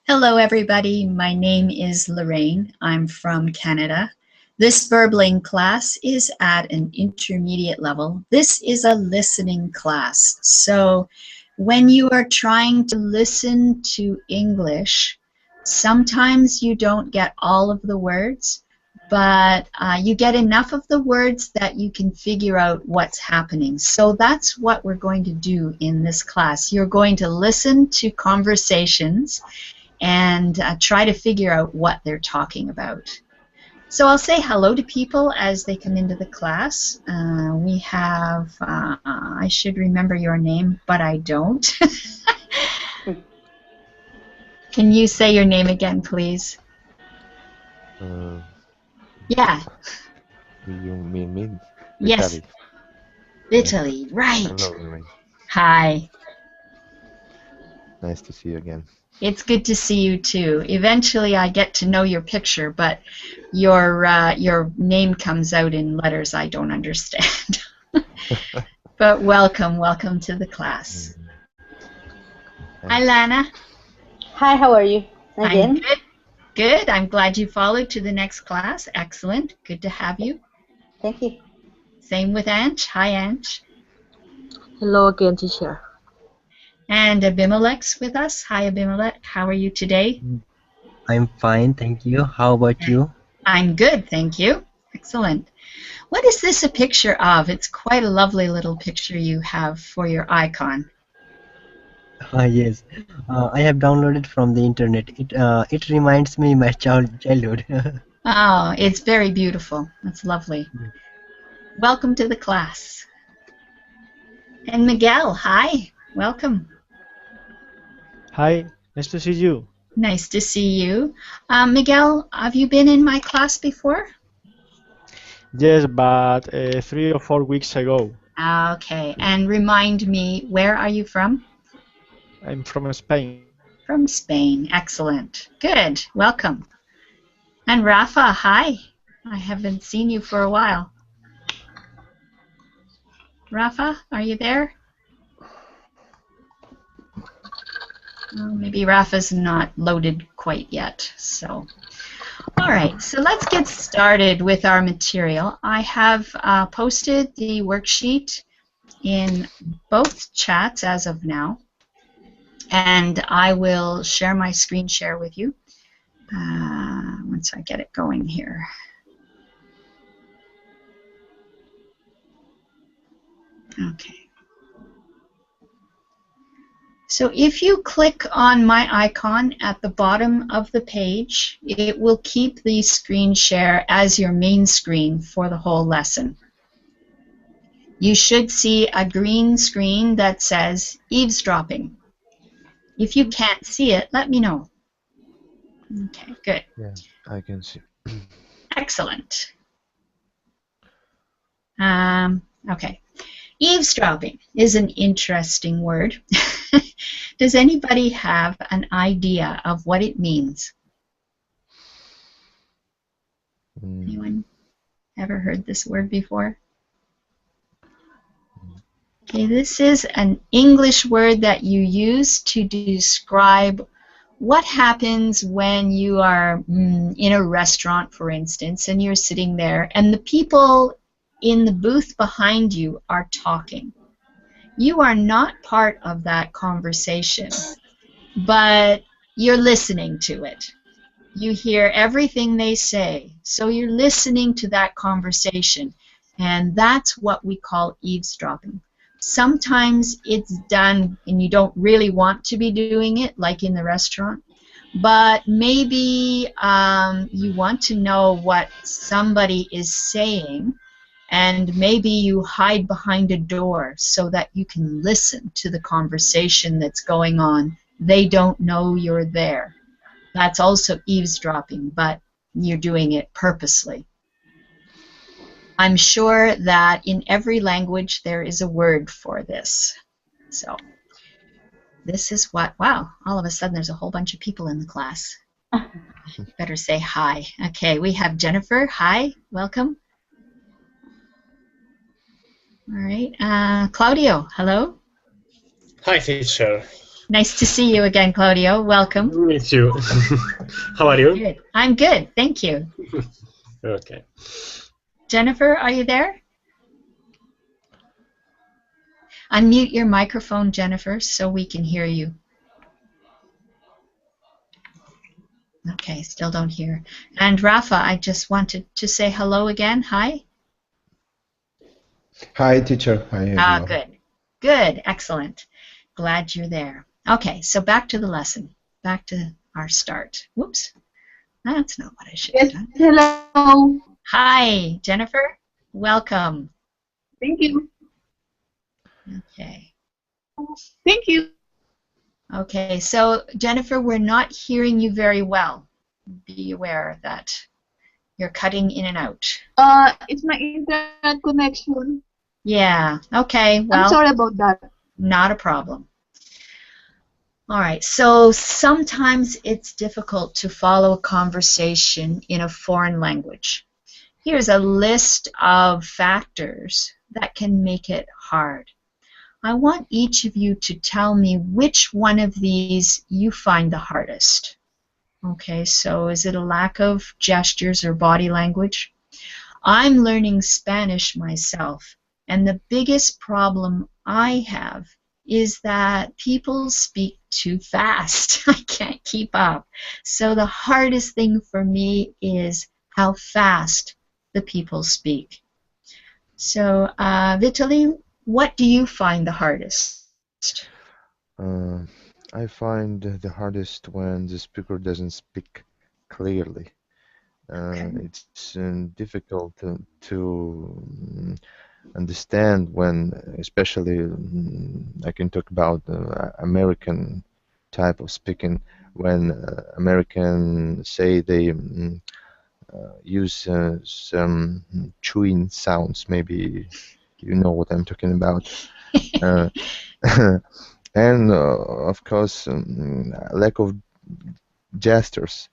Hello, everybody. My name is Lorraine. I'm from Canada. This verbling class is at an intermediate level. This is a listening class. So when you are trying to listen to English, sometimes you don't get all of the words, but you get enough of the words that you can figure out what's happening. So that's what we're going to do in this class. You're going to listen to conversations and try to figure out what they're talking about. So I'll say hello to people as they come into the class. We have, I should remember your name, but I don't. Can you say your name again, please? Yeah. You mean me? Yes. Vitaly. Vitaly, right. Hello, Lorraine. Hi. Nice to see you again. It's good to see you too. Eventually I get to know your picture, but your name comes out in letters I don't understand. But welcome to the class. Hi, Lana. Hi, how are you? I'm Again? good. I'm glad you followed to the next class. Excellent. Good to have you. Thank you. Same with Anch. Hi, Anch. Hello again, teacher. And Abimelech's with us. Hi, Abimelech. How are you today? I'm fine, thank you. How about you? I'm good, thank you. Excellent. What is this a picture of? It's quite a lovely little picture you have for your icon. Yes, I have downloaded from the internet. It reminds me my childhood. Oh, it's very beautiful. That's lovely. Welcome to the class. And Miguel, hi. Welcome. Hi, nice to see you. Nice to see you. Miguel, have you been in my class before? Yes, but 3 or 4 weeks ago. Okay, and remind me, where are you from? I'm from Spain. From Spain. Excellent. Good. Welcome. And Rafa, hi. I haven't seen you for a while. Rafa, are you there? Well, maybe Rafa's not loaded quite yet. So, all right. So let's get started with our material. I have posted the worksheet in both chats as of now, and I will share my screen share with you once I get it going here. Okay. So if you click on my icon at the bottom of the page, it will keep the screen share as your main screen for the whole lesson. You should see a green screen that says eavesdropping. If you can't see it, let me know. Okay, good. Yeah, I can see. Excellent. Okay. Eavesdropping is an interesting word. Does anybody have an idea of what it means? Anyone ever heard this word before? Okay, this is an English word that you use to describe what happens when you are in a restaurant, for instance, and you're sitting there, and the people in the booth behind you are talking. You are not part of that conversation, but you're listening to it. You hear everything they say, so you're listening to that conversation, and that's what we call eavesdropping. Sometimes it's done and you don't really want to be doing it, like in the restaurant, but maybe you want to know what somebody is saying, and maybe you hide behind a door so that you can listen to the conversation that's going on. They don't know you're there. That's also eavesdropping, but you're doing it purposely. I'm sure that in every language there is a word for this. So this is what, wow, all of a sudden there's a whole bunch of people in the class. Better say hi. Okay, we have Jennifer. Hi, welcome. All right, Claudio, hello. Hi, teacher. Nice to see you again, Claudio. Welcome. Me too. How are you? Good. I'm good. Thank you. Okay. Jennifer, are you there? Unmute your microphone, Jennifer, so we can hear you. Okay, still don't hear. And Rafa, I just wanted to say hello again. Hi. Hi, teacher. Hi, everyone. Good. Good. Excellent. Glad you're there. Okay, so back to the lesson. Back to our start. Whoops. That's not what I should have done. Hello. Hi, Jennifer. Welcome. Thank you. Okay. Thank you. Okay, so Jennifer, we're not hearing you very well. Be aware of that. You're cutting in and out. It's my internet connection. Yeah, okay, well. I'm sorry about that. Not a problem. All right, so sometimes it's difficult to follow a conversation in a foreign language. Here's a list of factors that can make it hard. I want each of you to tell me which one of these you find the hardest. Okay, so is it a lack of gestures or body language? I'm learning Spanish myself, and the biggest problem I have is that people speak too fast. I can't keep up. So the hardest thing for me is how fast the people speak. So, Vitaly, what do you find the hardest? I find the hardest when the speaker doesn't speak clearly. It's difficult to understand when, especially, I can talk about American type of speaking, when Americans say they use some chewing sounds. Maybe you know what I'm talking about. And of course, lack of gestures.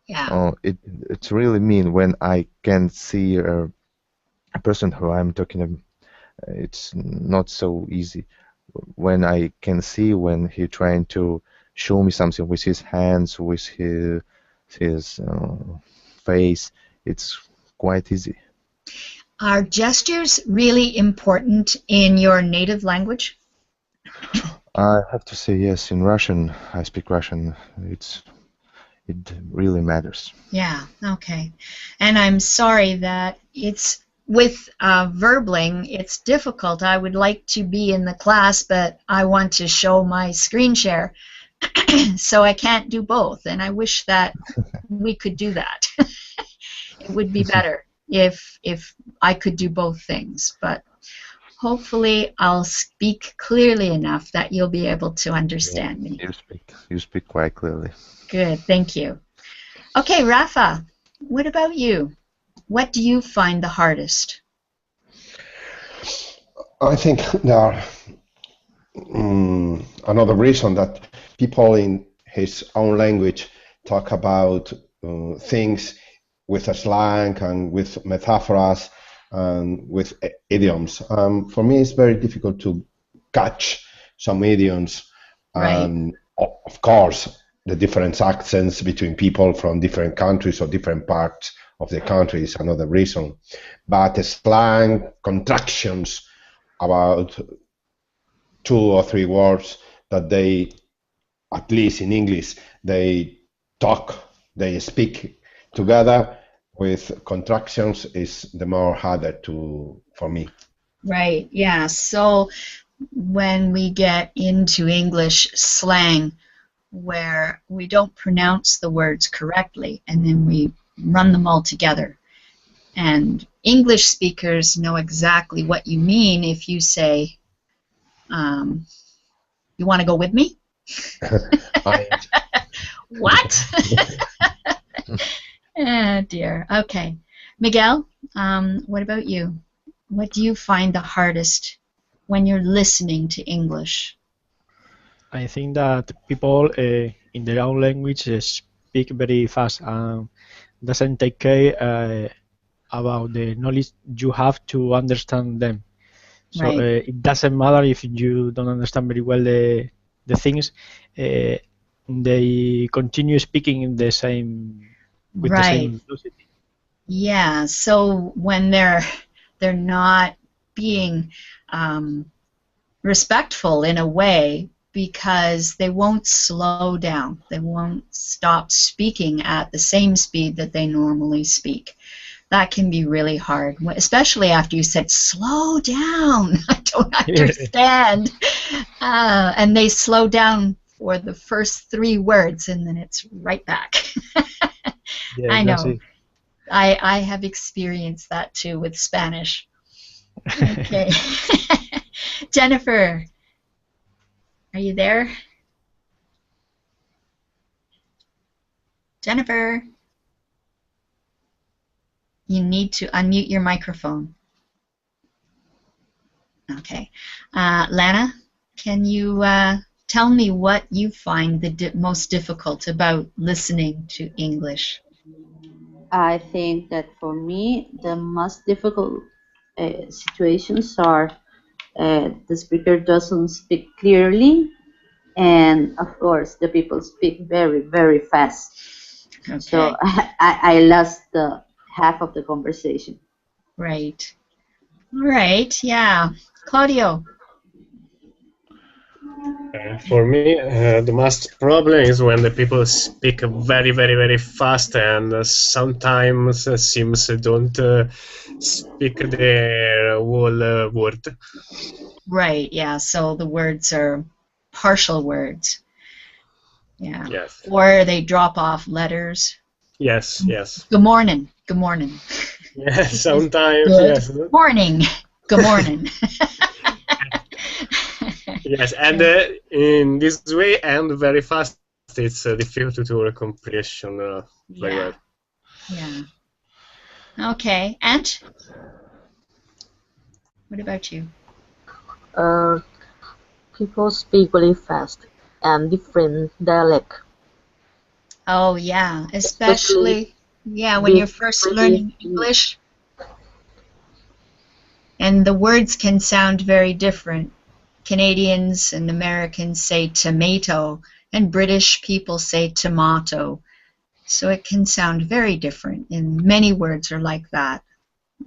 Yeah. It's really mean when I can see a person who I'm talking about. It's not so easy when I can see when he trying to show me something with his hands, with his face. It's quite easy. Are gestures really important in your native language? I have to say yes. In Russian, I speak Russian. It really matters. Yeah, okay. And I'm sorry that it's with verbling, it's difficult. I would like to be in the class, but I want to show my screen share. So I can't do both, and I wish that we could do that. It would be better if I could do both things, but hopefully I'll speak clearly enough that you'll be able to understand me. You speak quite clearly. Good, thank you. Okay, Rafa, what about you? What do you find the hardest? I think there are another reason that people in his own language talk about things with a slang and with metaphors and with idioms. For me, it's very difficult to catch some idioms. Right. Of course, the different accents between people from different countries or different parts of the country is another reason. But the slang contractions about 2 or 3 words that they, at least in English, they speak together with contractions is the more harder for me. Right, yeah. So when we get into English slang where we don't pronounce the words correctly and then we run them all together. And English speakers know exactly what you mean if you say, you want to go with me? What? Oh dear. Okay. Miguel, what about you? What do you find the hardest when you're listening to English? I think that people in their own language speak very fast and doesn't take care about the knowledge you have to understand them. So Right. it doesn't matter if you don't understand very well the things, they continue speaking in the same with the Right. same velocity. Yeah. So when they're not being respectful in a way because they won't slow down. They won't stop speaking at the same speed that they normally speak. That can be really hard, especially after you said, slow down, I don't understand. And they slow down for the first 3 words, and then it's right back. Yeah, I that's know. it. I have experienced that too with Spanish. Okay. Jennifer, are you there? Jennifer, you need to unmute your microphone. Okay. Lana, can you tell me what you find the most difficult about listening to English? I think that for me, the most difficult situations are the speaker doesn't speak clearly, and of course, the people speak very, very fast. Okay. So I lost the half of the conversation. Right. All right. Yeah. Claudio. For me, the most problem is when the people speak very, very, very fast and sometimes seems don't speak their whole word. Right. Yeah. So the words are partial words. Yeah. Yes. Or they drop off letters. Yes. Yes. Good morning. Good morning. Yes. Sometimes. Good Yes. morning. Good morning. Yes, and in this way and very fast, it's difficult to comprehension very well. Yeah. Okay. Ant? What about you? People speak very fast and different dialect. Oh, yeah. Especially when you're with first British. learning English. And the words can sound very different. Canadians and Americans say tomato, and British people say tomato. So it can sound very different, and many words are like that.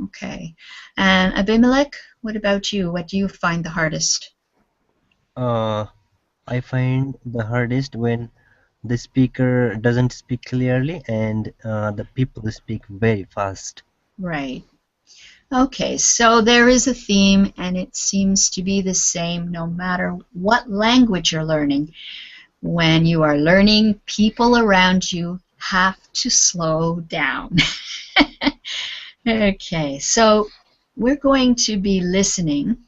Okay. And Abimelech, what about you? What do you find the hardest? I find the hardest when the speaker doesn't speak clearly and the people speak very fast. Right. Okay, so there is a theme, and it seems to be the same no matter what language you're learning. When you are learning, people around you have to slow down. Okay, so we're going to be listening.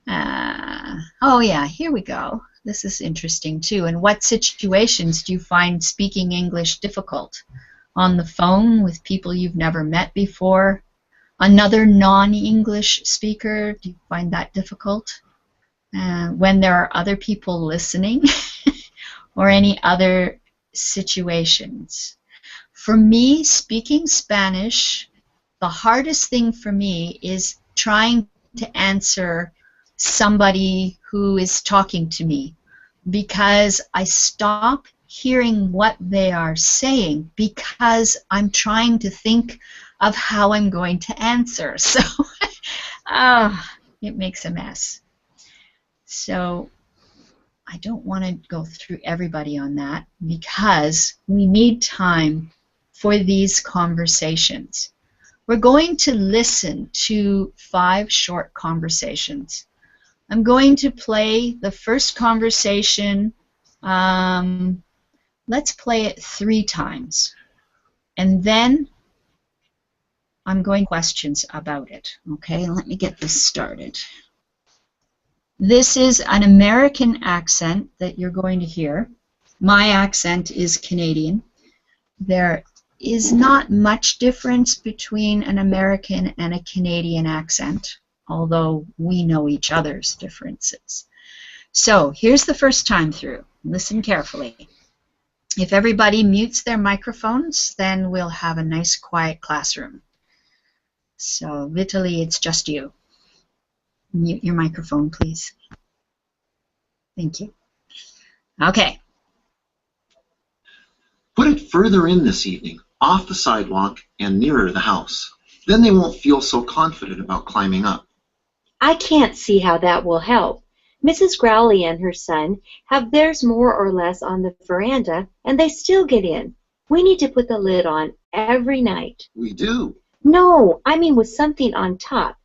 Oh yeah, here we go. This is interesting too. In what situations do you find speaking English difficult? On the phone with people you've never met before? Another non-English speaker, do you find that difficult? When there are other people listening? Or any other situations? For me, speaking Spanish, the hardest thing for me is trying to answer somebody who is talking to me, because I stop hearing what they are saying because I'm trying to think of how I'm going to answer. So it makes a mess. So I don't want to go through everybody on that because we need time for these conversations. We're going to listen to 5 short conversations. I'm going to play the first conversation. Let's play it 3 times. And then I'm going to questions about it. Okay, let me get this started. This is an American accent that you're going to hear. My accent is Canadian. There is not much difference between an American and a Canadian accent, although we know each other's differences. So here's the first time through. Listen carefully. If everybody mutes their microphones, then we'll have a nice quiet classroom. So Vitaly, it's just you. Mute your microphone, please. Thank you. Okay. Put it further in this evening, off the sidewalk and nearer the house. Then they won't feel so confident about climbing up. I can't see how that will help. Mrs. Growley and her son have theirs more or less on the veranda, and they still get in. We need to put the lid on every night. We do. No, I mean with something on top.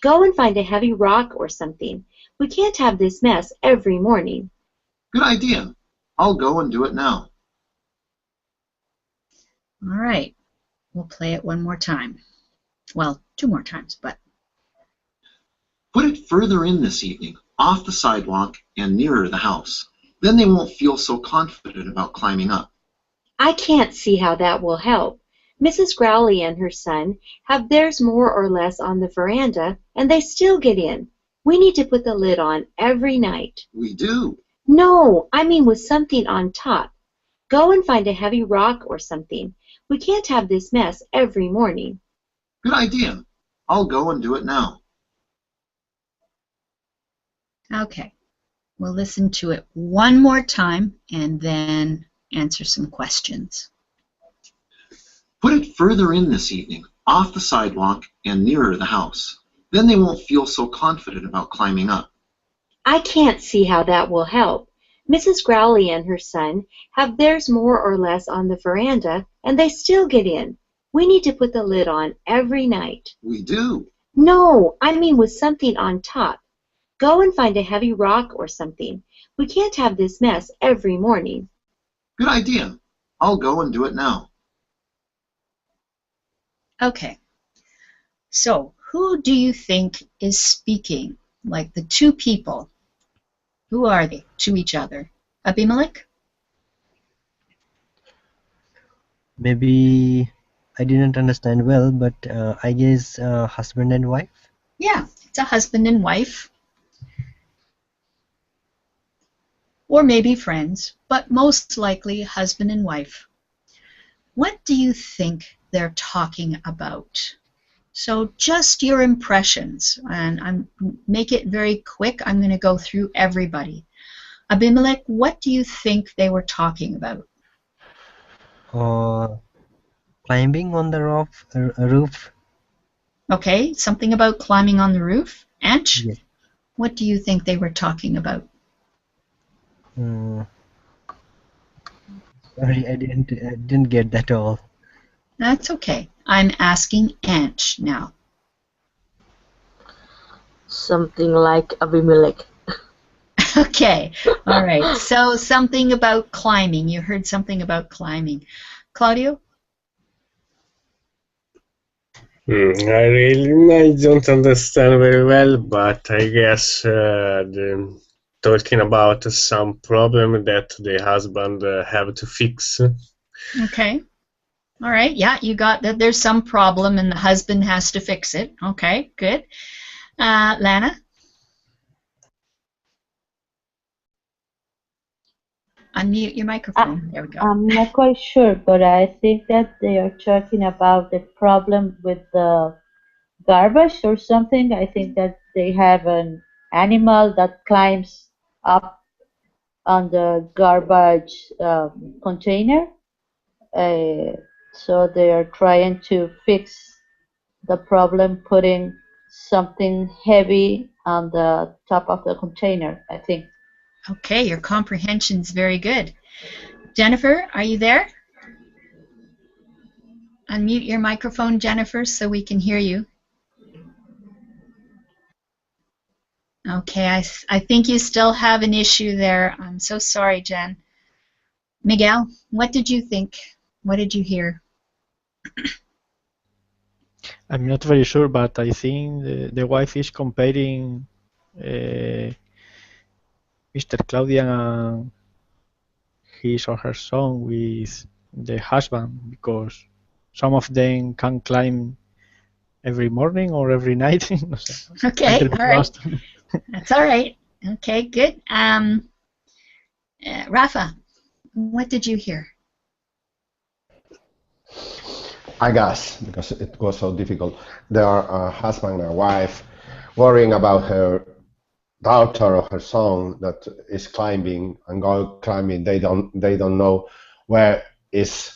Go and find a heavy rock or something. We can't have this mess every morning. Good idea. I'll go and do it now. All right. We'll play it one more time. Well, 2 more times, but. Put it further in this evening, off the sidewalk and nearer the house. Then they won't feel so confident about climbing up. I can't see how that will help. Mrs. Growley and her son have theirs more or less on the veranda, and they still get in. We need to put the lid on every night. We do. No, I mean with something on top. Go and find a heavy rock or something. We can't have this mess every morning. Good idea. I'll go and do it now. Okay. We'll listen to it one more time and then answer some questions. Put it further in this evening, off the sidewalk and nearer the house. Then they won't feel so confident about climbing up. I can't see how that will help. Mrs. Growley and her son have theirs more or less on the veranda, and they still get in. We need to put the lid on every night. We do. No, I mean with something on top. Go and find a heavy rock or something. We can't have this mess every morning. Good idea. I'll go and do it now. Okay. So, who do you think is speaking? Like the 2 people. Who are they to each other? Abimelech? Maybe I didn't understand well, but I guess husband and wife. Yeah, it's a husband and wife. Or maybe friends, but most likely husband and wife. What do you think they're talking about? So just your impressions, and make it very quick. I'm going to go through everybody. Abimelech, what do you think they were talking about? Climbing on the roof. Okay, something about climbing on the roof. Anch, Yes. what do you think they were talking about? Sorry, I didn't get that all. That's okay. I'm asking Anch now. Something like Abimelech. Okay, all right. So something about climbing. You heard something about climbing. Claudio? I don't understand very well, but I guess talking about some problem that the husband have to fix. Okay. All right. Yeah, you got that there's some problem and the husband has to fix it. Okay, good. Lana? Unmute your microphone. There we go. I'm not quite sure, but I think that they are talking about the problem with the garbage or something. I think that they have an animal that climbs up on the garbage container. So they are trying to fix the problem, putting something heavy on the top of the container, I think. Okay, your comprehension's very good. Jennifer, are you there? Unmute your microphone, Jennifer, so we can hear you. Okay, I think you still have an issue there. I'm so sorry, Jen. Miguel, what did you think? What did you hear? I'm not very sure, but I think the wife is comparing Mr. Claudian and his or her son with the husband, because some of them can climb every morning or every night. No sé. Okay, all right. That's all right. Okay, good. Rafa, what did you hear? I guess, because it was so difficult, there are a husband and a wife worrying about her daughter or her son that is climbing and go climbing. They don't know where is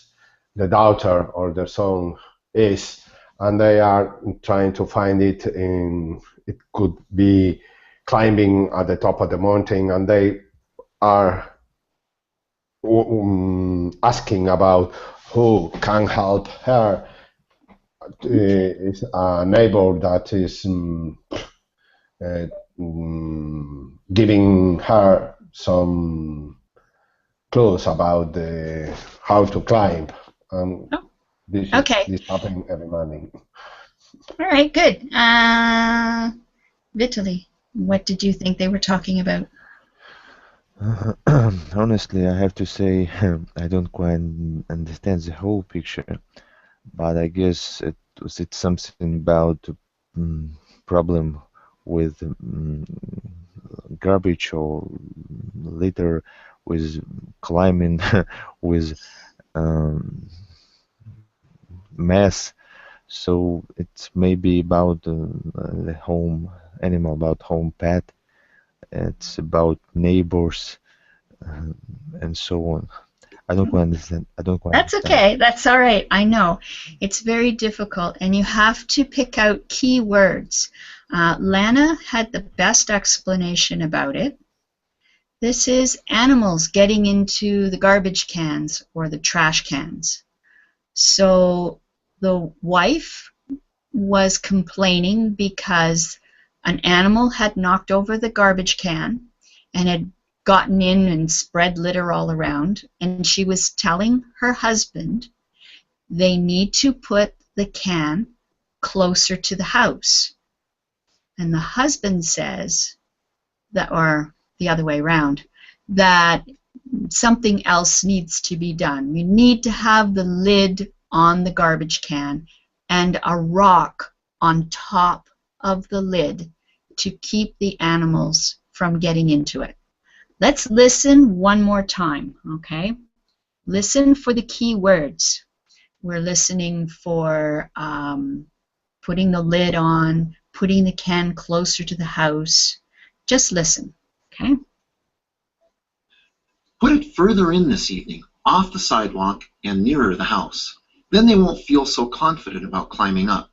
the daughter or the son is, and they are trying to find it. It could be climbing at the top of the mountain, and they are asking about who can help her. Is a neighbor that is uh, giving her some clues about how to climb. And Oh, okay. this happens every morning. All right, good. Vitaly, what did you think they were talking about? Honestly, I have to say I don't quite understand the whole picture, but I guess it's something about problem with garbage or litter with climbing with um, mess. So it's maybe about the home animal, about home pet. It's about neighbors uh, and so on. I don't quite understand. I don't quite That's understand. okay. That's all right. I know. It's very difficult, and you have to pick out key words. Lana had the best explanation about it. This is animals getting into the garbage cans or the trash cans. So the wife was complaining because an animal had knocked over the garbage can and had gotten in and spread litter all around, and she was telling her husband they need to put the can closer to the house. And the husband says that, or the other way around, that something else needs to be done. You need to have the lid on the garbage can and a rock on top of the lid to keep the animals from getting into it. Let's listen one more time, okay? Listen for the key words. We're listening for putting the lid on, putting the can closer to the house. Just listen, okay? Put it further in this evening, off the sidewalk and nearer the house. Then they won't feel so confident about climbing up.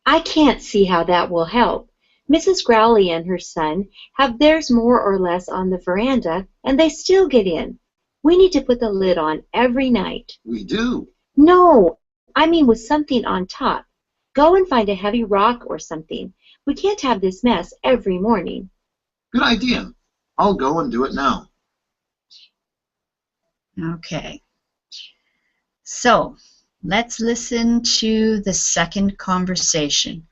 I can't see how that will help. Mrs. Growley and her son have theirs more or less on the veranda, and they still get in. We need to put the lid on every night. We do. No, I mean with something on top. Go and find a heavy rock or something. We can't have this mess every morning. Good idea. I'll go and do it now. Okay. So let's listen to the second conversation.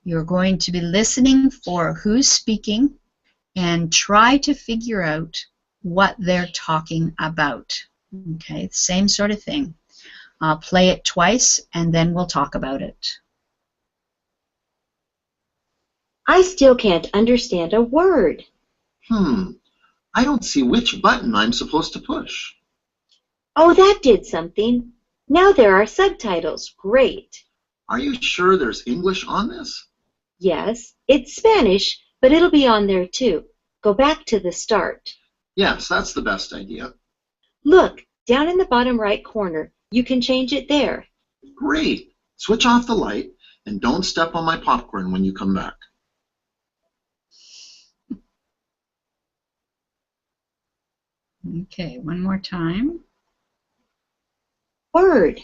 You're going to be listening for who's speaking and try to figure out what they're talking about. Okay, same sort of thing. I'll play it twice and then we'll talk about it. I still can't understand a word. I don't see which button I'm supposed to push. Oh, that did something. Now there are subtitles. Great. Are you sure there's English on this? Yes, it's Spanish, but it'll be on there too. Go back to the start. Yes, that's the best idea. Look, down in the bottom right corner. You can change it there. Great. Switch off the light and don't step on my popcorn when you come back. Okay, one more time. Word.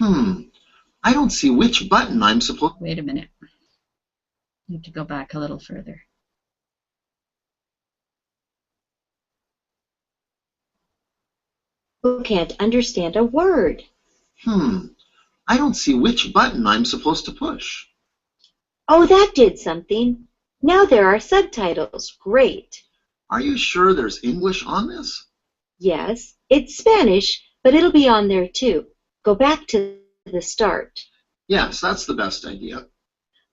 I don't see which button I'm supposed to... Wait a minute. Need to go back a little further. Who can't understand a word? I don't see which button I'm supposed to push. Oh, that did something. Now there are subtitles. Great. Are you sure there's English on this? Yes, it's Spanish, but it'll be on there too. Go back to the start. Yes, that's the best idea.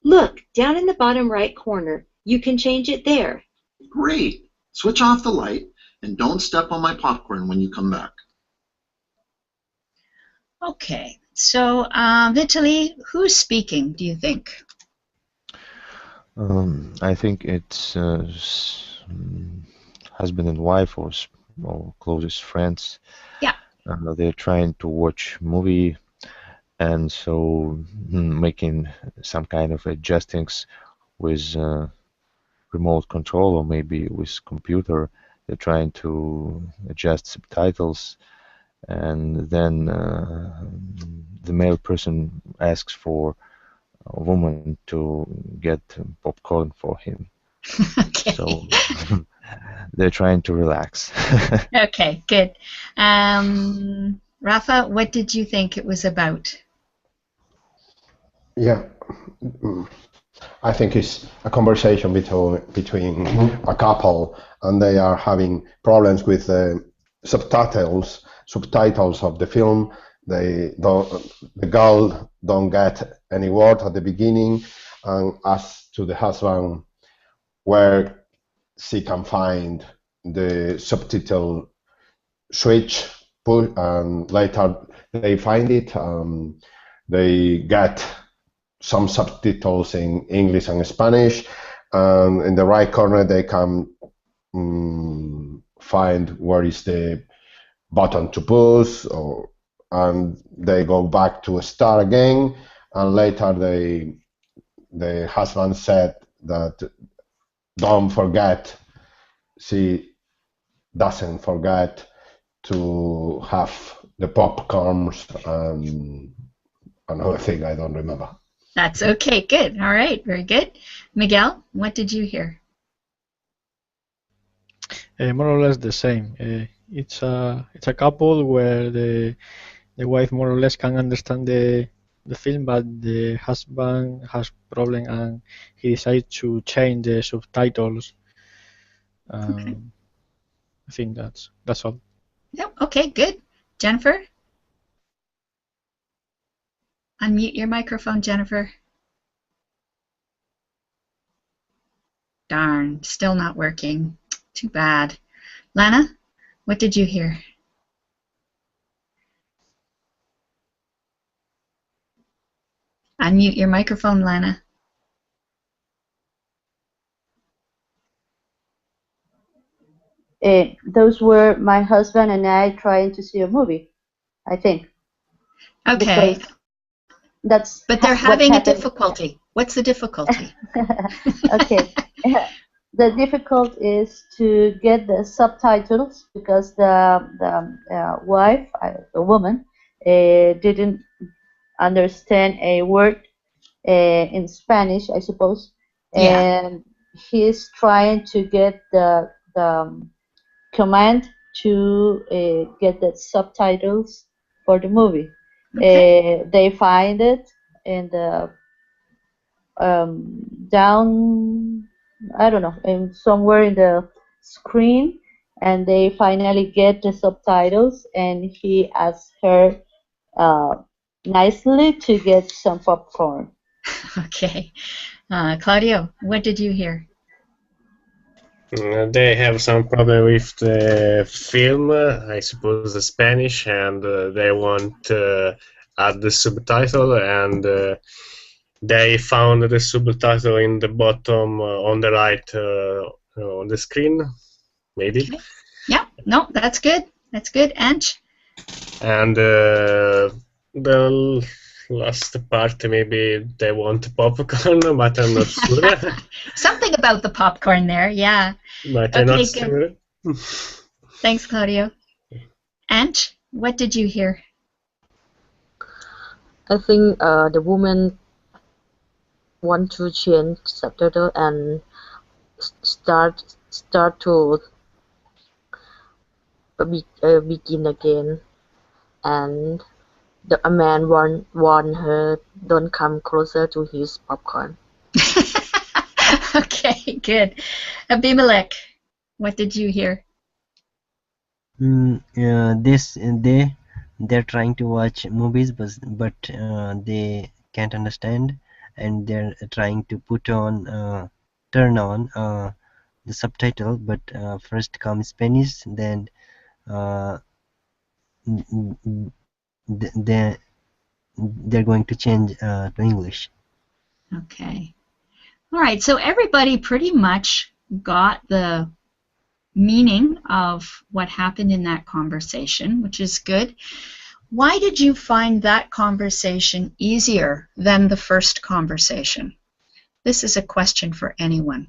Look, down in the bottom right corner. You can change it there. Great. Switch off the light and don't step on my popcorn when you come back. Okay, so Vitaly, who's speaking, do you think? I think it's husband and wife or closest friends. Yeah. They're trying to watch movie, and so making some kind of adjustings with remote control or maybe with computer. They're trying to adjust subtitles, and then the male person asks for a woman to get popcorn for him. Okay. So they're trying to relax. Okay, good. Rafa, what did you think it was about? Yeah, I think it's a conversation between a couple, and they are having problems with subtitles of the film. The girl don't get any word at the beginning, and asks to the husband where she can find the subtitle switch, and later they find it. They get some subtitles in English and Spanish, and in the right corner they can find where is the button to push, and they go back to start again, and later the husband said that don't forget, she doesn't forget to have the popcorns and another thing I don't remember. That's okay, good. All right, very good. Miguel, what did you hear? More or less the same. It's a couple where the wife more or less can understand the film, but the husband has problem and he decides to change the subtitles. Okay. I think that's all. Yep, okay, good. Jennifer? Unmute your microphone, Jennifer. Darn, still not working. Too bad. Lana, what did you hear? Unmute your microphone, Lana. Those were my husband and I trying to see a movie, I think. Okay. Because that's but they're what having a happened. difficulty. What's the difficulty? Okay. The difficult is to get the subtitles because the wife, the woman, didn't understand a word in Spanish, I suppose, Yeah. and he's trying to get the command to get the subtitles for the movie. Okay. They find it in the down, I don't know, somewhere in the screen, and they finally get the subtitles, and he asks her uh, nicely to get some popcorn. Okay. Claudio, what did you hear? They have some problem with the film, I suppose the Spanish, and they want to add the subtitle, and they found the subtitle in the bottom on the right on the screen, maybe. Okay. Yeah, no, that's good. That's good. Ange? And the last part, maybe they want popcorn, but I'm not sure. Something about the popcorn there, yeah. But I'm not Okay, sure. good. Thanks, Claudio. Ange, what did you hear? I think the woman want to change subtitle and start to begin again, and a man warn her don't come closer to his popcorn. Okay, good. Abimelech, what did you hear? They're trying to watch movies, but they can't understand, and they're trying to turn on the subtitle, but first comes Spanish, then uh, they they're going to change to English. Okay. All right, so everybody pretty much got the meaning of what happened in that conversation, which is good. Why did you find that conversation easier than the first conversation? This is a question for anyone.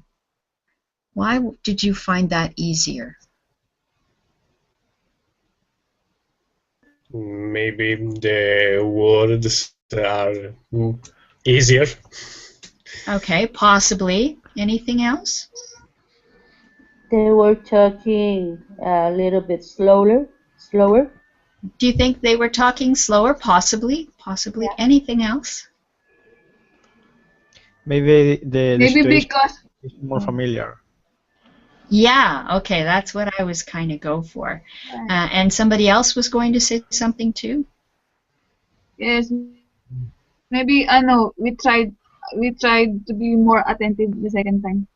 Why did you find that easier? Maybe the words are easier. Okay, possibly. Anything else? They were talking a little bit slower. Do you think they were talking slower? Possibly. Possibly. Yeah. Anything else? Maybe the Maybe situation because is more familiar. Yeah, okay, that's what I was kind of go for. And somebody else was going to say something too? yes, maybe I know we tried to be more attentive the second time.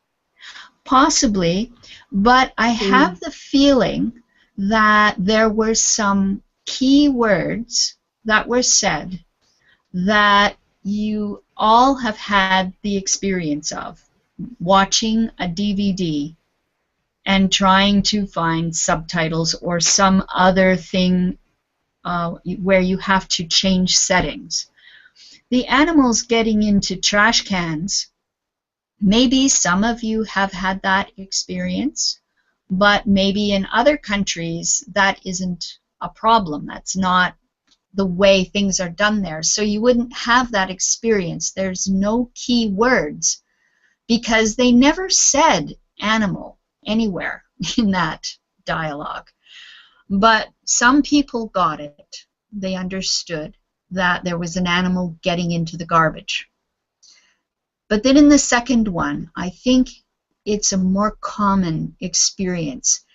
Possibly, but I have the feeling that there were some key words that were said that you all have had the experience of watching a DVD and trying to find subtitles or some other thing where you have to change settings. The animals getting into trash cans, maybe some of you have had that experience, but maybe in other countries that isn't a problem. That's not the way things are done there. So you wouldn't have that experience. There's no key words because they never said animal anywhere in that dialogue. But some people got it. They understood that there was an animal getting into the garbage. But then in the second one, I think it's a more common experience.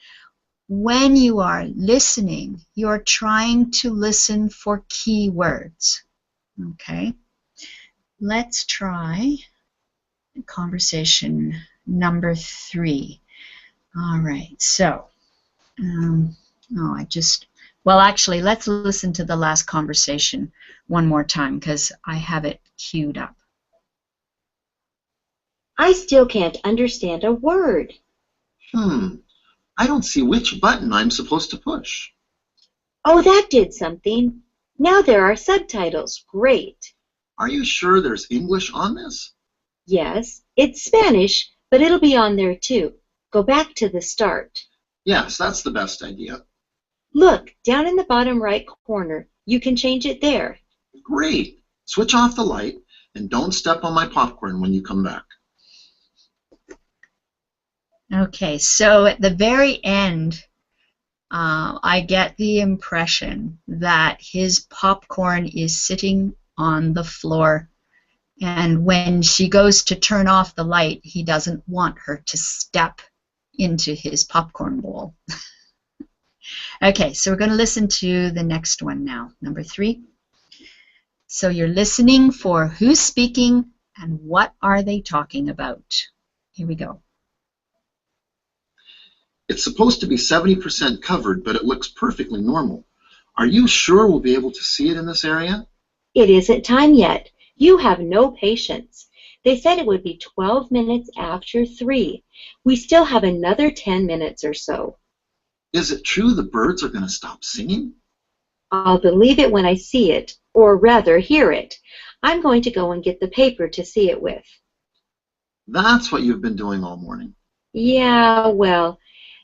When you are listening, you're trying to listen for key words. Okay? Let's try conversation number 3. All right, so, well, actually, let's listen to the last conversation one more time because I have it queued up. I still can't understand a word. I don't see which button I'm supposed to push. Oh, that did something. Now there are subtitles. Great. Are you sure there's English on this? Yes, it's Spanish, but it'll be on there too. Go back to the start. Yes, that's the best idea. Look, down in the bottom right corner. You can change it there. Great. Switch off the light and don't step on my popcorn when you come back. Okay, so at the very end, I get the impression that his popcorn is sitting on the floor, and when she goes to turn off the light, he doesn't want her to step into his popcorn bowl. Okay, so we're going to listen to the next one now, number 3. So you're listening for who's speaking and what are they talking about. Here we go. It's supposed to be 70% covered, but it looks perfectly normal. Are you sure we'll be able to see it in this area? It isn't time yet. You have no patience. They said it would be 12 minutes after 3. We still have another 10 minutes or so. Is it true the birds are going to stop singing? I'll believe it when I see it, or rather hear it. I'm going to go and get the paper to see it with. That's what you've been doing all morning. Yeah, well,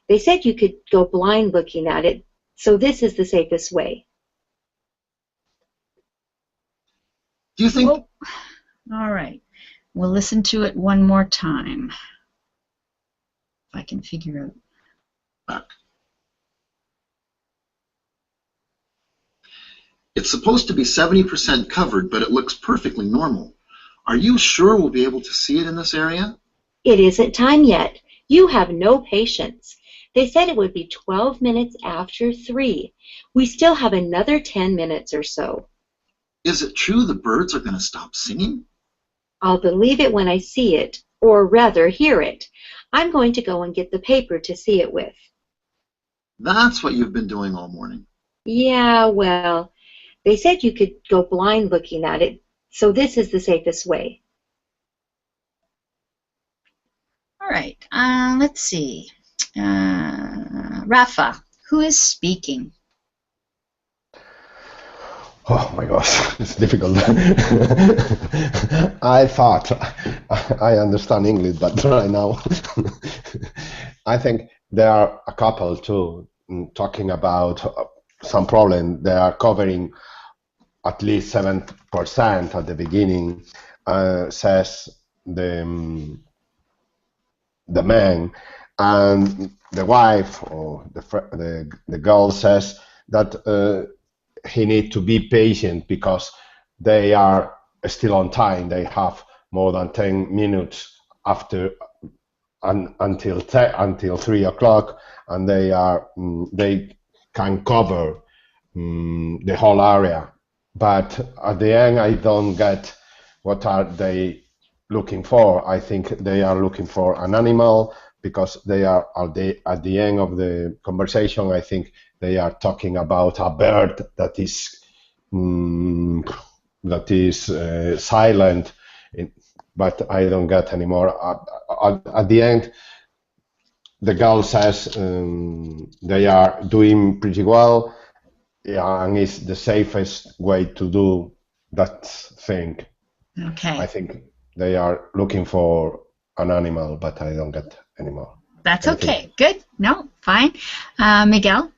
they said you could go blind looking at it, so this is the safest way. Do you think... Well, all right. We'll listen to it one more time. If I can figure out. Back. It's supposed to be 70% covered, but it looks perfectly normal. Are you sure we'll be able to see it in this area? It isn't time yet. You have no patience. They said it would be 12 minutes after 3. We still have another 10 minutes or so. Is it true the birds are going to stop singing? I'll believe it when I see it, or rather hear it. I'm going to go and get the paper to see it with. That's what you've been doing all morning. Yeah, well, they said you could go blind looking at it, so this is the safest way. All right. Let's see. Rafa, who is speaking? Oh my gosh, it's difficult. I thought I understand English, but right now I think there are a couple too talking about some problem. They are covering at least 7% at the beginning, says the man, and the wife or the girl says that he need to be patient because they are still on time. They have more than 10 minutes after until 3 o'clock, and they can cover the whole area. But at the end, I don't get what are they looking for. I think they are looking for an animal because they are at the end of the conversation. I think they are talking about a bird that is silent, but I don't get anymore. At the end, the girl says they are doing pretty well, yeah, and it's the safest way to do that thing. Okay. I think they are looking for an animal, but I don't get anymore. That's Anything. okay. Good. No, fine. Miguel,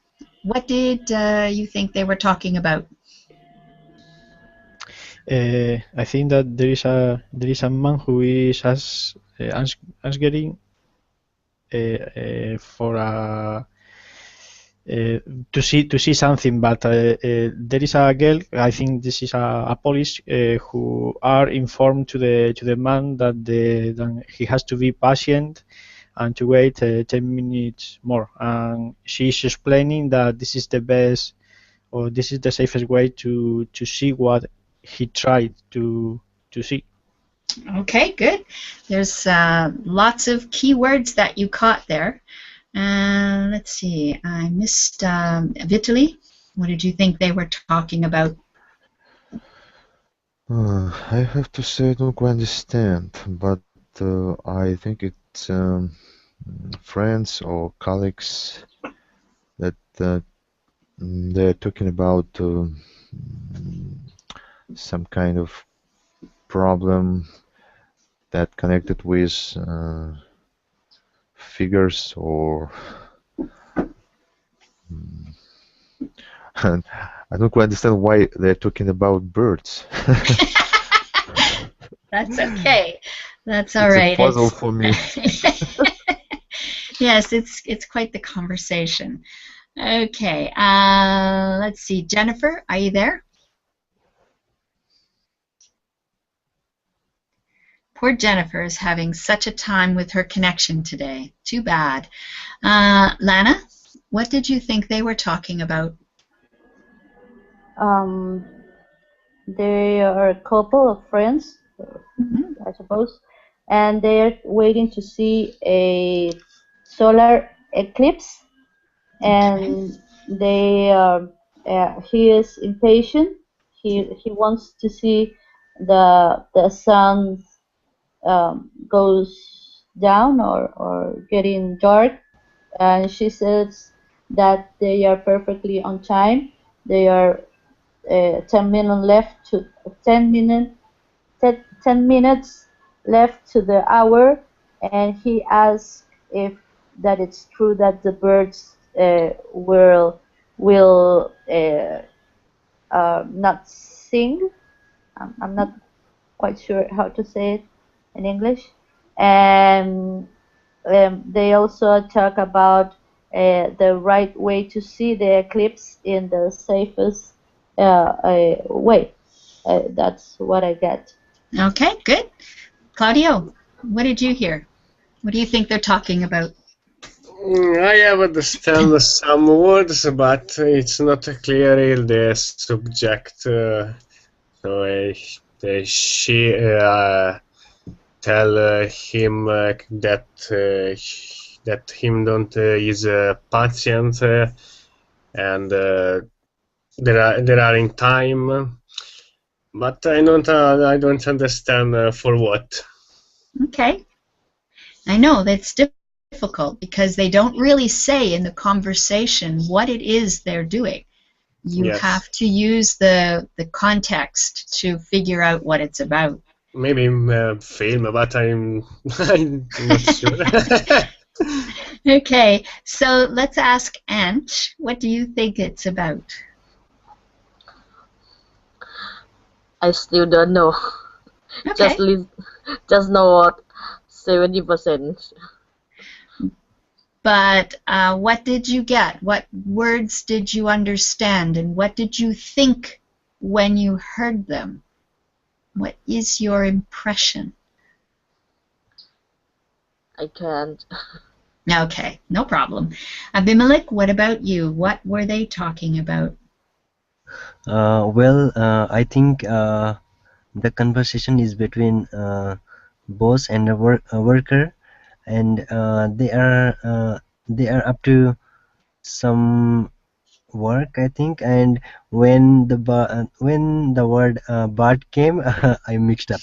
what did you think they were talking about? I think that there is a man who is asking for a to see something, but there is a girl. I think this is a police who are informed to the man that that he has to be patient and to wait 10 minutes more. And she's explaining that this is the best or this is the safest way to see what he tried to see. Okay, good. There's lots of keywords that you caught there. Let's see. I missed Vitaly. What did you think they were talking about? I have to say I don't quite understand, but I think it's friends or colleagues that they're talking about some kind of problem that connected with figures or and I don't quite understand why they're talking about birds. That's okay. That's all It's right. a puzzle for me. Yes, it's quite the conversation. Okay. Let's see. Jennifer, are you there? Poor Jennifer is having such a time with her connection today. Too bad. Lana, what did you think they were talking about? They are a couple of friends, I suppose, and they are waiting to see a solar eclipse. And they he is impatient. He wants to see the sun goes down or getting dark, and she says that they are perfectly on time. They are 10 minutes left to 10 minutes left to the hour, and he asks if that it's true that the birds will not sing. I'm not quite sure how to say it in English. And they also talk about the right way to see the eclipse in the safest way. That's what I get. Okay, good. Claudio, what did you hear? What do you think they're talking about? I have understand some words, but it's not clearly the subject. So she tell him that him don't is patient and there are in time, but I don't understand for what. Okay. I know that's difficult because they don't really say in the conversation what it is they're doing. You Yes. have to use the context to figure out what it's about. Maybe film, but I'm not sure. Okay, so let's ask Ant, what do you think it's about? I still don't know. Okay. Just know what 70%. But what did you get? What words did you understand? And what did you think when you heard them? What is your impression? I can't. Okay, no problem. Abimelech, what about you? What were they talking about? Well, I think the conversation is between boss and a worker, and they are up to some work, I think. And when when the word Bart came, I mixed up.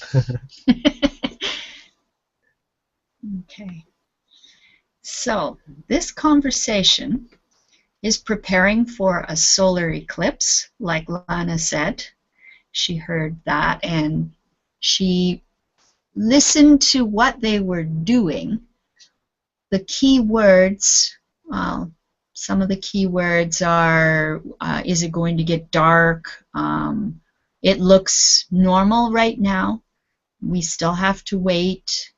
Okay. So, this conversation is preparing for a solar eclipse, like Lana said. She heard that and she listened to what they were doing. The key words, some of the key words are, is it going to get dark? It looks normal right now. We still have to wait.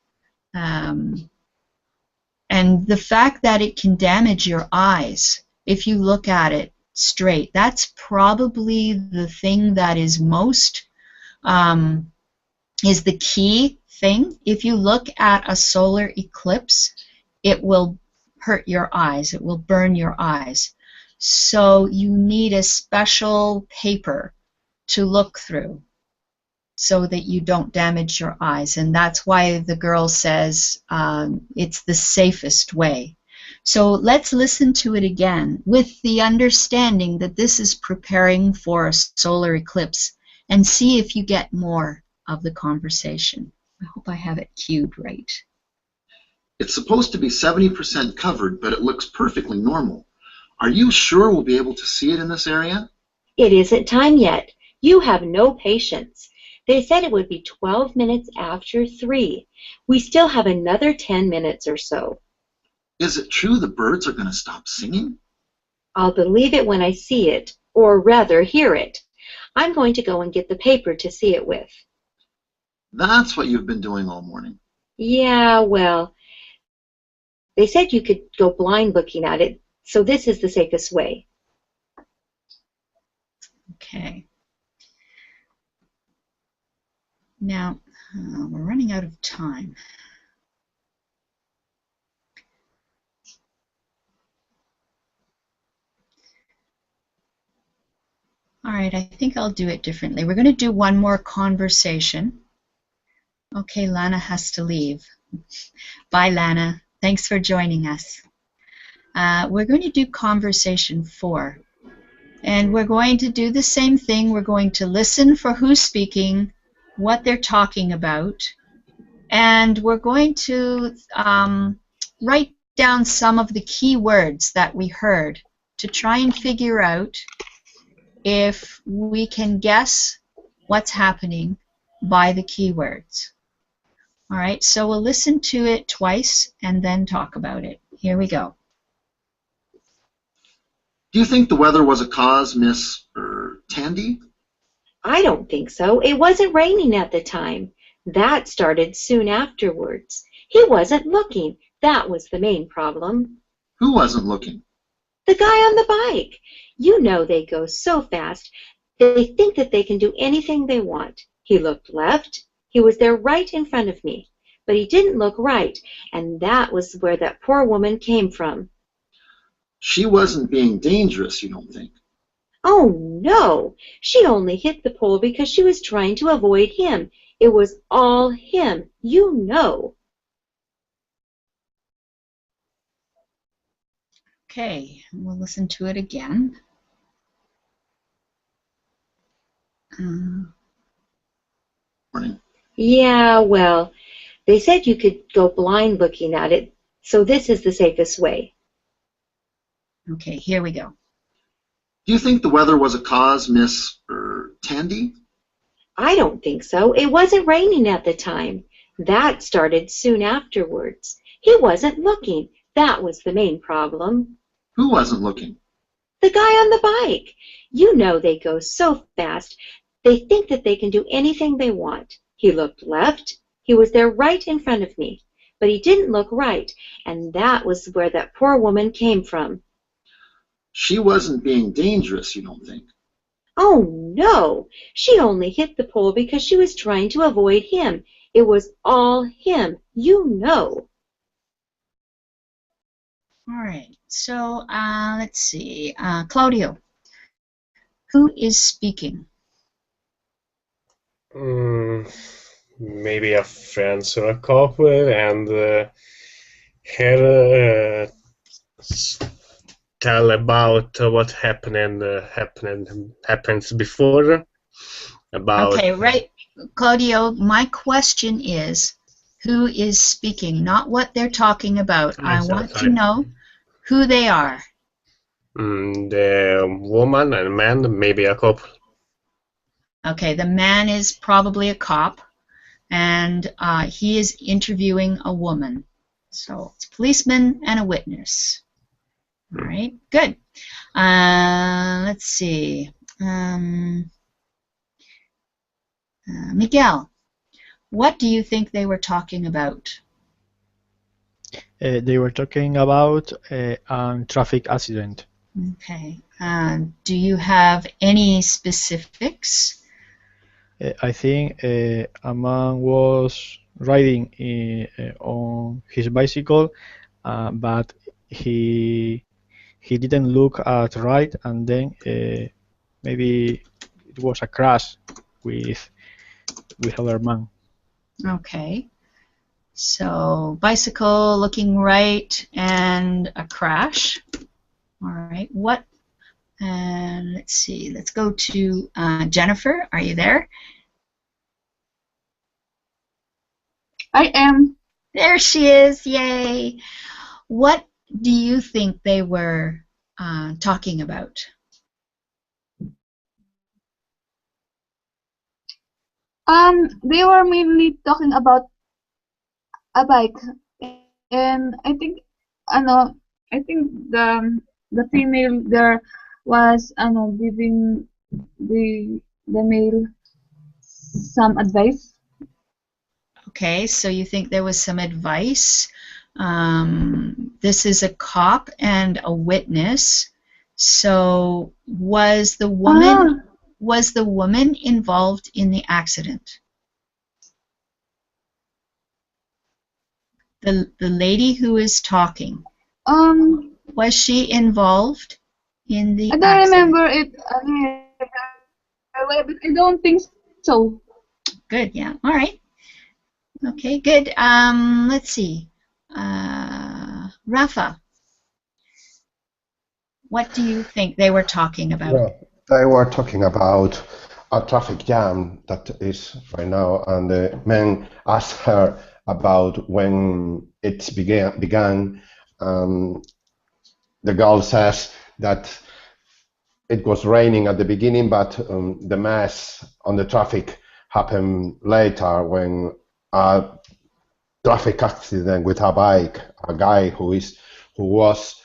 And the fact that it can damage your eyes if you look at it straight, that's probably the thing that is most, is the key thing. If you look at a solar eclipse, it will hurt your eyes, it will burn your eyes. So you need a special paper to look through so that you don't damage your eyes. And that's why the girl says it's the safest way. So let's listen to it again with the understanding that this is preparing for a solar eclipse, and see if you get more of the conversation. I hope I have it cued right. It's supposed to be 70% covered, but it looks perfectly normal. Are you sure we'll be able to see it in this area? It isn't time yet. You have no patience. They said it would be 12 minutes after 3. We still have another 10 minutes or so. Is it true the birds are going to stop singing? I'll believe it when I see it, or rather hear it. I'm going to go and get the paper to see it with. That's what you've been doing all morning. Yeah, well, they said you could go blind looking at it, so this is the safest way. Okay. Now, we're running out of time. All right, I think I'll do it differently. We're going to do one more conversation. Okay, Lana has to leave. Bye, Lana. Thanks for joining us. We're going to do conversation 4. And we're going to do the same thing. We're going to listen for who's speaking, what they're talking about, and we're going to write down some of the key words that we heard to try and figure out if we can guess what's happening by the keywords. All right, so we'll listen to it twice and then talk about it. Here we go. Do you think the weather was a cause, Miss Tandy? I don't think so. It wasn't raining at the time. That started soon afterwards. He wasn't looking. That was the main problem. Who wasn't looking? The guy on the bike. You know they go so fast. They think that they can do anything they want. He looked left. He was there right in front of me. But he didn't look right, and that was where that poor woman came from. She wasn't being dangerous, you don't think? Oh, no. She only hit the pole because she was trying to avoid him. It was all him, you know. Okay, we'll listen to it again. Yeah, well, They said you could go blind looking at it, so this is the safest way. Okay, here we go. Do you think the weather was a cause, Miss Tandy? I don't think so. It wasn't raining at the time. That started soon afterwards. He wasn't looking. That was the main problem. Who wasn't looking? The guy on the bike. You know they go so fast. They think that they can do anything they want. He looked left. He was there right in front of me. But he didn't look right, and that was where that poor woman came from. She wasn't being dangerous, you don't think? Oh, no. She only hit the pole because she was trying to avoid him. It was all him, you know. All right, so let's see. Claudio, who is speaking? Maybe a friend or a couple, and her tell about what happens before. About Okay, right, Claudio, my question is, who is speaking, not what they're talking about. I want to know who they are. The woman and man, maybe a couple. Okay, the man is probably a cop, and he is interviewing a woman. So it's a policeman and a witness. All right, good. Let's see. Miguel, what do you think they were talking about? They were talking about a traffic accident. Okay. Do you have any specifics? I think a man was riding on his bicycle, but he didn't look at right, and then maybe it was a crash with other man. Okay. So bicycle looking right and a crash. All right. What? And let's see. Let's go to Jennifer. Are you there? I am. There she is. Yay. What do you think they were talking about? They were mainly talking about a bike, and I think the female there was giving the male some advice. Okay, so you think there was some advice. This is a cop and a witness. So was the woman involved in the accident? The lady who is talking. Was she involved in the I don't accident? remember it, but I don't think so. Good, yeah. All right. Okay, good. Let's see. Rafa, what do you think they were talking about? Well, they were talking about a traffic jam that is right now, and the man asked her about when it began. The girl says that it was raining at the beginning, but the mess on the traffic happened later when a traffic accident with a bike, a guy who was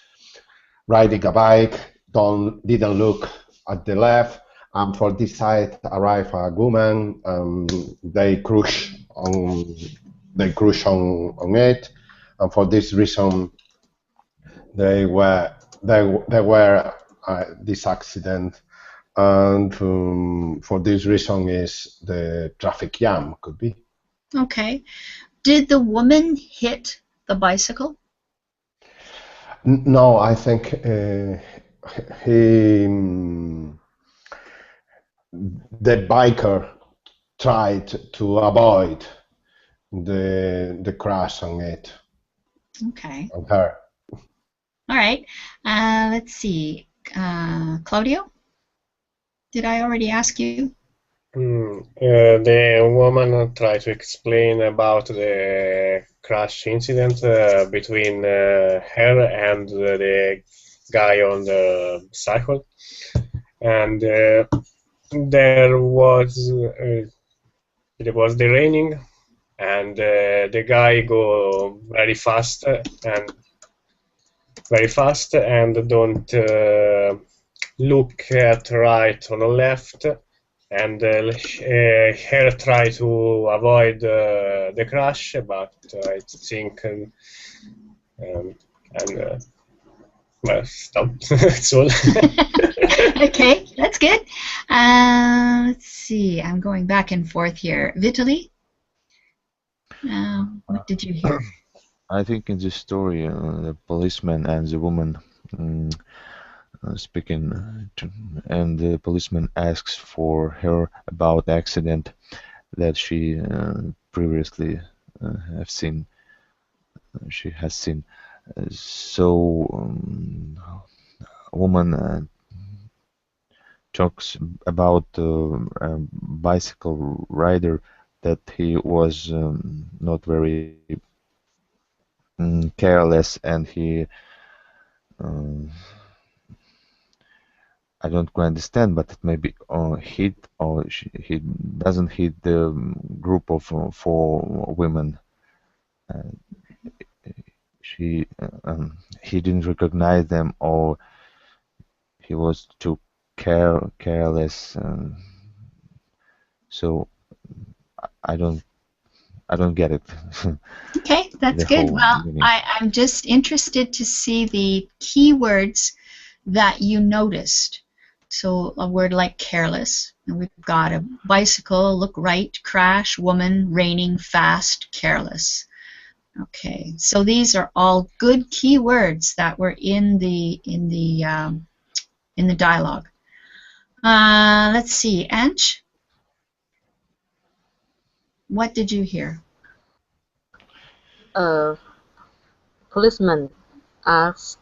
riding a bike didn't look at the left, and for this side arrived a woman. They crush on it, and for this reason they were this accident, and for this reason is the traffic jam could be. Okay. Did the woman hit the bicycle? No, I think the biker tried to avoid the crash on it. Okay. On her. All right. Let's see. Claudio? Did I already ask you? The woman tried to explain about the crash incident between her and the guy on the cycle, and it was the raining, and the guy go very fast and don't look at right or left, and her try to avoid the crash, but I think well, stop. That's all. Okay, that's good. Let's see. I'm going back and forth here. Vitaly, what did you hear? I think in this story, the policeman and the woman speaking, and the policeman asks for her about the accident that she previously have seen. She has seen. So a woman talks about a bicycle rider that he was not very careless, and he I don't quite understand, but it maybe hit or he doesn't hit the group of four women. She he didn't recognize them, or he was too careless. So I don't get it. Okay, that's The good. whole Well, meaning. I'm just interested to see the keywords that you noticed. So a word like careless, and we've got a bicycle, look right, crash, woman, raining, fast, careless. Okay, so these are all good keywords that were in the dialogue. Let's see, Anch, what did you hear? Policeman asks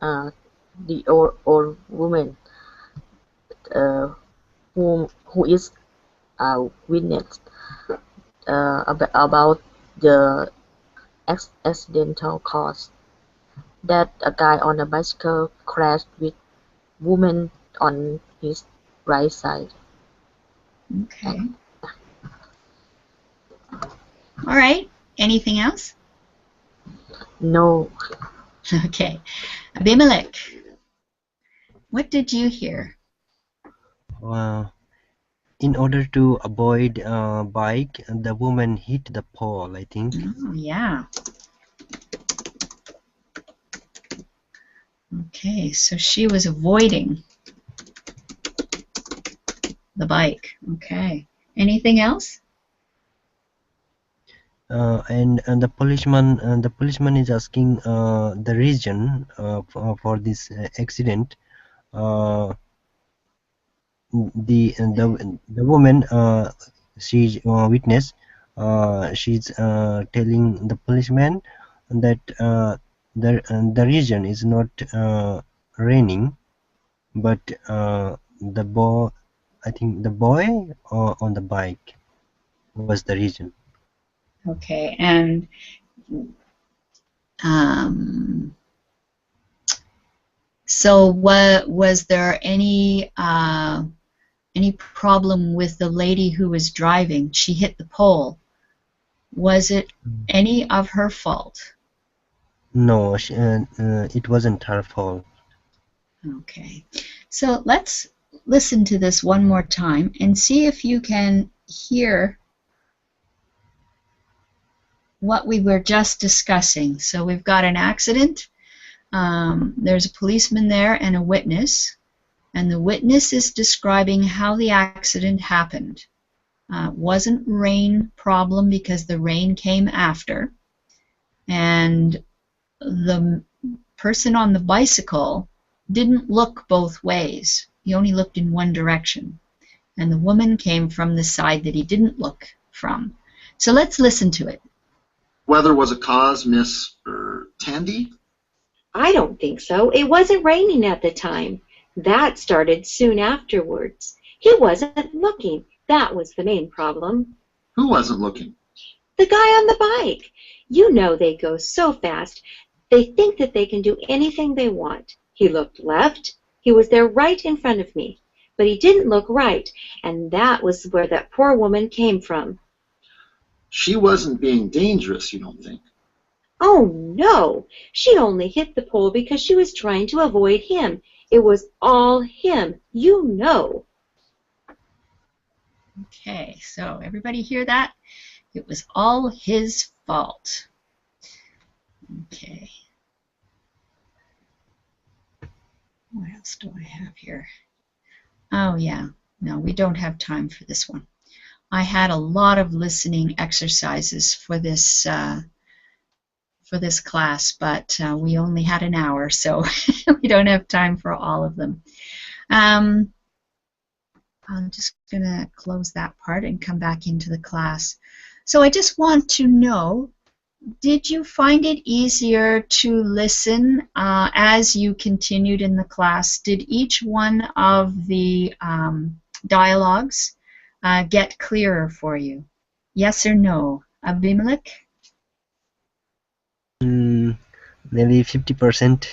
the old woman who is a witness about the accidental cause that a guy on a bicycle crashed with woman on his right side. Okay. All right. Anything else? No. Okay. Abimelech, what did you hear? In order to avoid bike, the woman hit the pole, I think. Oh, yeah. Okay, so she was avoiding the bike. Okay. Anything else? And the policeman is asking the reason for this accident. The woman she's witness. She's telling the policeman that the reason is not raining, but the boy, I think the boy on the bike was the reason. Okay, and so what was there any problem with the lady who was driving? She hit the pole. Was it any of her fault? No, it wasn't her fault. Okay, so let's listen to this one more time and see if you can hear what we were just discussing. So we've got an accident. There's a policeman there and a witness, and the witness is describing how the accident happened. Wasn't rain problem because the rain came after, and the person on the bicycle didn't look both ways. He only looked in one direction, and the woman came from the side that he didn't look from. So let's listen to it. Weather was a cause, Miss Tandy? I don't think so. It wasn't raining at the time. That started soon afterwards. He wasn't looking. That was the main problem. Who wasn't looking? The guy on the bike. You know they go so fast. They think that they can do anything they want. He looked left. He was there right in front of me. But he didn't look right, and that was where that poor woman came from. She wasn't being dangerous, you don't think? Oh, no. She only hit the pole because she was trying to avoid him. It was all him, you know. Okay, so everybody hear that? It was all his fault. Okay. What else do I have here? Oh, yeah. No, we don't have time for this one. I had a lot of listening exercises for this class, but we only had an hour, so we don't have time for all of them. I'm just going to close that part and come back into the class. So I just want to know, did you find it easier to listen as you continued in the class? Did each one of the dialogues get clearer for you? Yes or no? Abimelech? Maybe 50%.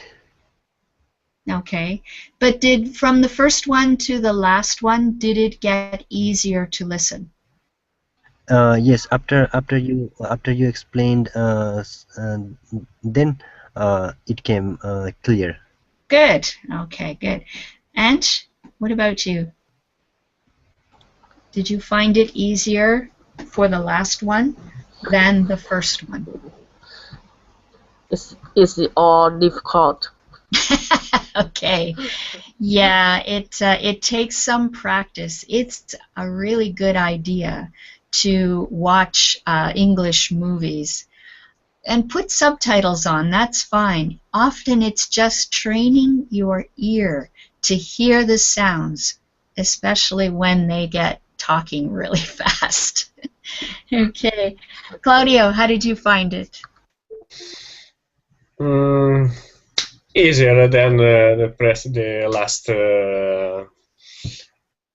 Okay, but from the first one to the last one, did it get easier to listen? Yes, after you explained, then it came clear. Good. Okay, good. And what about you? Did you find it easier for the last one than the first one? It's all difficult. Okay. Yeah, it takes some practice. It's a really good idea to watch English movies and put subtitles on. That's fine. Often it's just training your ear to hear the sounds, especially when they get talking really fast. Okay. Claudio, how did you find it? Easier than the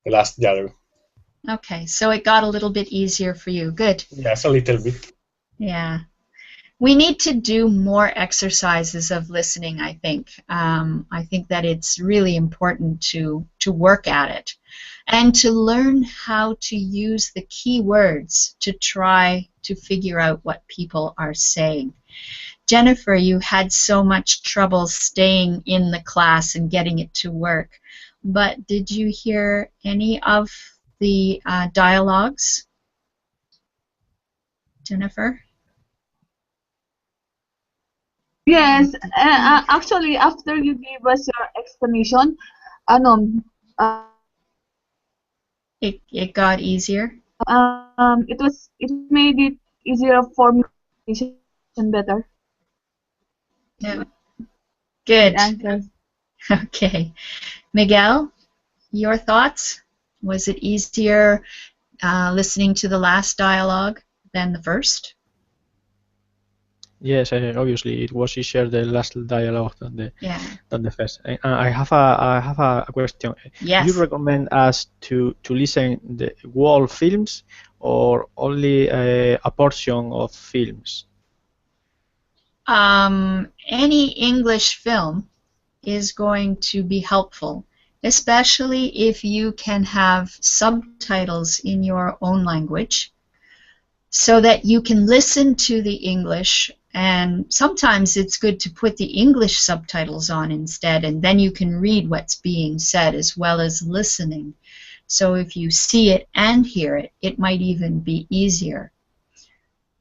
last dialogue. Okay, so it got a little bit easier for you. Good. Yes, a little bit. Yeah. We need to do more exercises of listening, I think. I think that it's really important to work at it and to learn how to use the key words to try to figure out what people are saying. Jennifer, you had so much trouble staying in the class and getting it to work, but did you hear any of the dialogues? Jennifer? Yes, actually, after you gave us your explanation, It got easier? it made it easier for me to listen better. Yeah. Good. Answers. Okay. Miguel, your thoughts? Was it easier listening to the last dialogue than the first? Yes, obviously it was easier the last dialogue than the first. I have a question. Yes. Do you recommend us to listen the whole films or only a portion of films? Any English film is going to be helpful, especially if you can have subtitles in your own language so that you can listen to the English, and sometimes it's good to put the English subtitles on instead, and then you can read what's being said as well as listening. So if you see it and hear it, it might even be easier.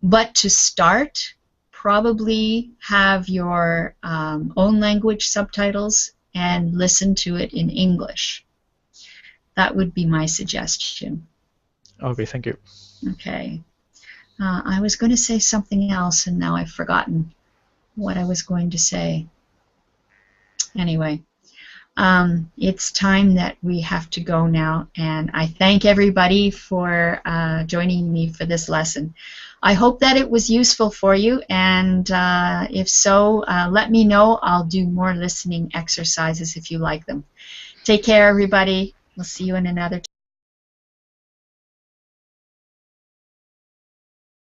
But to start, probably have your own language subtitles and listen to it in English. That would be my suggestion. Okay, thank you. Okay. I was going to say something else, and now I've forgotten what I was going to say. Anyway, it's time that we have to go now, and I thank everybody for joining me for this lesson. I hope that it was useful for you, and if so, let me know. I'll do more listening exercises if you like them. Take care, everybody. We'll see you in another